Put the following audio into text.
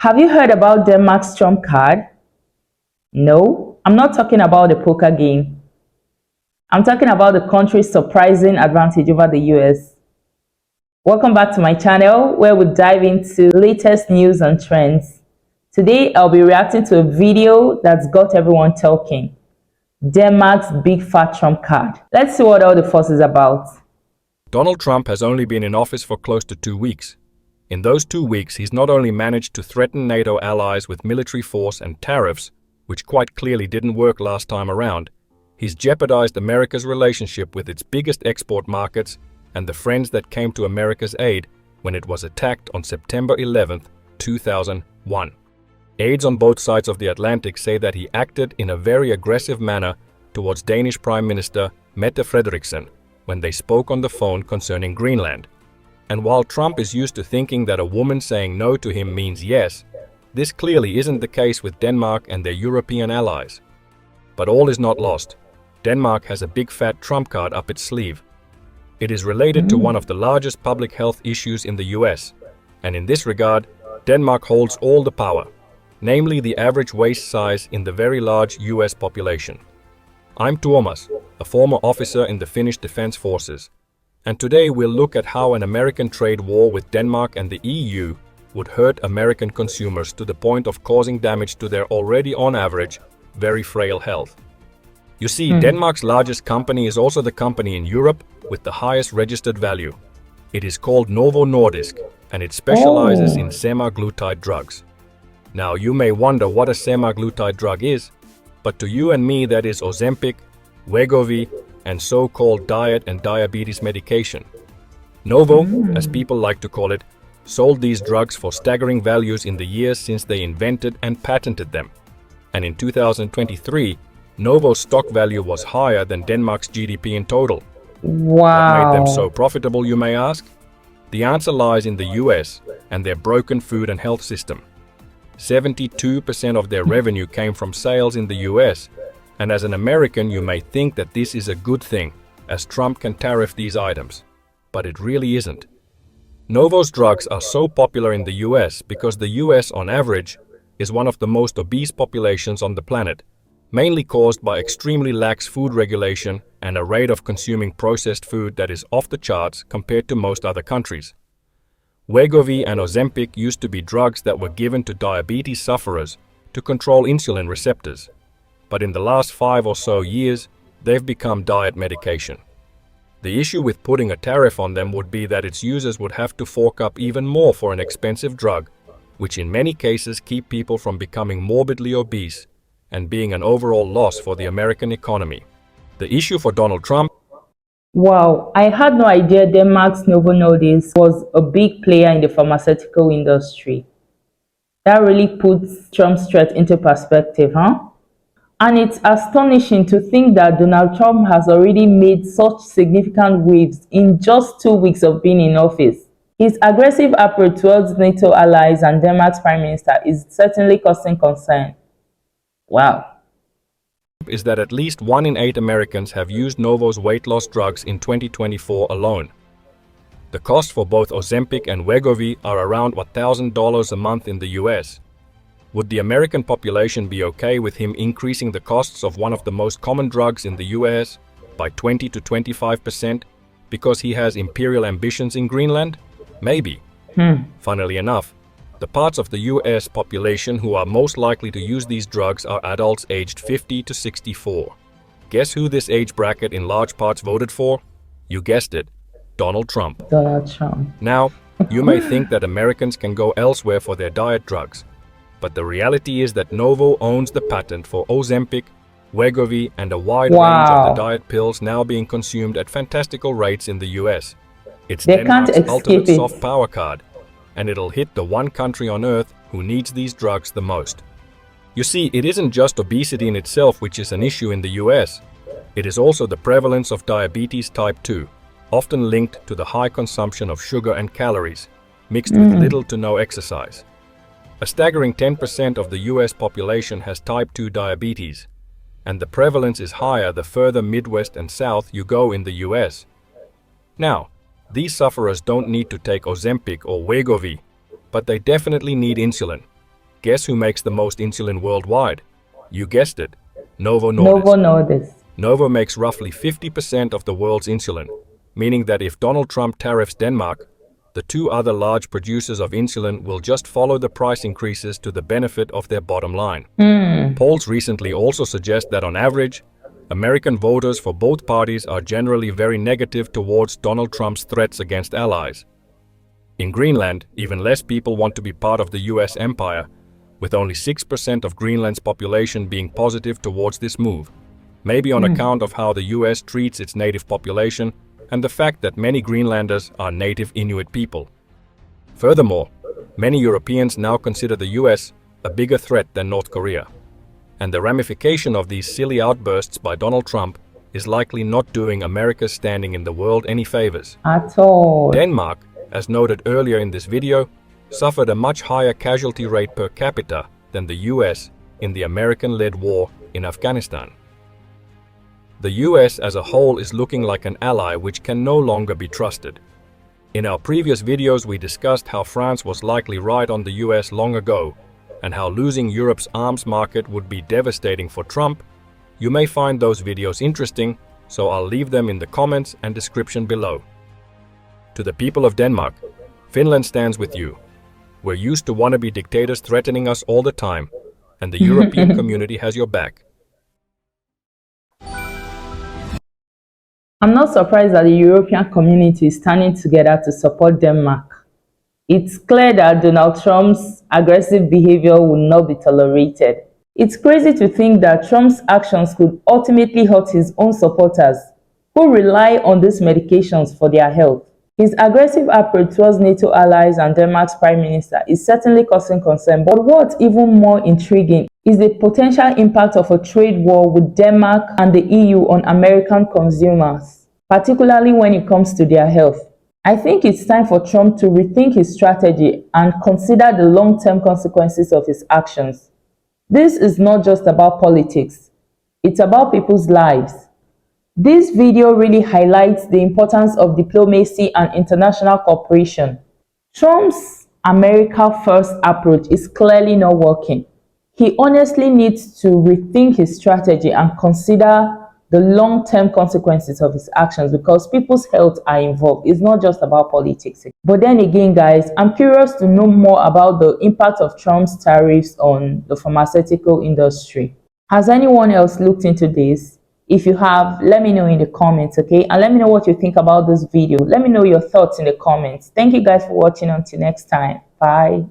Have you heard about Denmark's trump card? No, I'm not talking about the poker game. I'm talking about the country's surprising advantage over the US. Welcome back to my channel where we dive into the latest news and trends. Today I'll be reacting to a video that's got everyone talking. Denmark's big fat trump card. Let's see what all the fuss is about. Donald Trump has only been in office for close to 2 weeks. In those 2 weeks, he's not only managed to threaten NATO allies with military force and tariffs, which quite clearly didn't work last time around, he's jeopardized America's relationship with its biggest export markets and the friends that came to America's aid when it was attacked on September 11, 2001. Aides on both sides of the Atlantic say that he acted in a very aggressive manner towards Danish Prime Minister Mette Frederiksen when they spoke on the phone concerning Greenland. And while Trump is used to thinking that a woman saying no to him means yes, this clearly isn't the case with Denmark and their European allies. But all is not lost. Denmark has a big fat trump card up its sleeve. It is related to one of the largest public health issues in the US, and in this regard, Denmark holds all the power, namely the average waist size in the very large US population. I'm Tuomas, a former officer in the Finnish Defense Forces, and today we'll look at how an American trade war with Denmark and the EU would hurt American consumers to the point of causing damage to their already on average very frail health. You see, Denmark's largest company is also the company in Europe with the highest registered value. It is called Novo Nordisk, and it specializes in semaglutide drugs. Now, you may wonder what a semaglutide drug is, but to you and me that is Ozempic, Wegovy, and so-called diet and diabetes medication. Novo, as people like to call it, sold these drugs for staggering values in the years since they invented and patented them. And in 2023, Novo's stock value was higher than Denmark's GDP in total. Wow. What made them so profitable, you may ask? The answer lies in the US and their broken food and health system. 72% of their revenue came from sales in the US, and as an American you may think that this is a good thing, as Trump can tariff these items. But it really isn't. Novo's drugs are so popular in the US because the US, on average, is one of the most obese populations on the planet, mainly caused by extremely lax food regulation and a rate of consuming processed food that is off the charts compared to most other countries. Wegovy and Ozempic used to be drugs that were given to diabetes sufferers to control insulin receptors. But in the last 5 or so years, they've become diet medication. The issue with putting a tariff on them would be that its users would have to fork up even more for an expensive drug, which in many cases keep people from becoming morbidly obese and being an overall loss for the American economy. The issue for Donald Trump. Wow, I had no idea Denmark's Novo Nordisk was a big player in the pharmaceutical industry. That really puts Trump's threat into perspective, huh? And it's astonishing to think that Donald Trump has already made such significant waves in just 2 weeks of being in office. His aggressive approach towards NATO allies and Denmark's Prime Minister is certainly causing concern. Wow. Is that at least 1 in 8 Americans have used Novo's weight loss drugs in 2024 alone. The cost for both Ozempic and Wegovy are around $1,000 a month in the US. Would the American population be okay with him increasing the costs of one of the most common drugs in the US by 20 to 25% because he has imperial ambitions in Greenland? Maybe. Funnily enough, the parts of the US population who are most likely to use these drugs are adults aged 50 to 64. Guess who this age bracket in large parts voted for? You guessed it, Donald Trump. Donald Trump. Now, you may think that Americans can go elsewhere for their diet drugs, but the reality is that Novo owns the patent for Ozempic, Wegovy, and a wide range of the diet pills now being consumed at fantastical rates in the US. It's Denmark's ultimate soft power card, and it'll hit the one country on earth who needs these drugs the most. You see, it isn't just obesity in itself which is an issue in the US. It is also the prevalence of diabetes type 2, often linked to the high consumption of sugar and calories, mixed with little to no exercise. A staggering 10% of the US population has type 2 diabetes, and the prevalence is higher the further Midwest and South you go in the US. Now, these sufferers don't need to take Ozempic or Wegovy, but they definitely need insulin, guess who makes the most insulin worldwide? You guessed it, Novo Novo Nordisk. Nordisk. Novo makes roughly 50% of the world's insulin, meaning that if Donald Trump tariffs Denmark, the two other large producers of insulin will just follow the price increases to the benefit of their bottom line. Polls recently also suggest that on average, American voters for both parties are generally very negative towards Donald Trump's threats against allies. In Greenland, even less people want to be part of the US empire, with only 6% of Greenland's population being positive towards this move, maybe on account of how the US treats its native population and the fact that many Greenlanders are native Inuit people. Furthermore, many Europeans now consider the US a bigger threat than North Korea. And the ramification of these silly outbursts by Donald Trump is likely not doing America's standing in the world any favors. At all. Denmark, as noted earlier in this video, suffered a much higher casualty rate per capita than the US in the American-led war in Afghanistan. The US as a whole is looking like an ally which can no longer be trusted. In our previous videos we discussed how France was likely right on the US long ago, and how losing Europe's arms market would be devastating for Trump. You may find those videos interesting, so I'll leave them in the comments and description below. To the people of Denmark, Finland stands with you. We're used to wannabe dictators threatening us all the time, and the European community has your back. I'm not surprised that the European community is standing together to support Denmark. It's clear that Donald Trump's aggressive behavior will not be tolerated. It's crazy to think that Trump's actions could ultimately hurt his own supporters, who rely on these medications for their health. His aggressive approach towards NATO allies and Denmark's Prime Minister is certainly causing concern, but what's even more intriguing is the potential impact of a trade war with Denmark and the EU on American consumers, particularly when it comes to their health. I think it's time for Trump to rethink his strategy and consider the long-term consequences of his actions. This is not just about politics, it's about people's lives. This video really highlights the importance of diplomacy and international cooperation. Trump's America First approach is clearly not working. He honestly needs to rethink his strategy and consider the long-term consequences of his actions, because people's health are involved. It's not just about politics. But then again, guys, I'm curious to know more about the impact of Trump's tariffs on the pharmaceutical industry. Has anyone else looked into this? If you have, let me know in the comments, okay? And let me know what you think about this video. Let me know your thoughts in the comments. Thank you guys for watching. Until next time. Bye.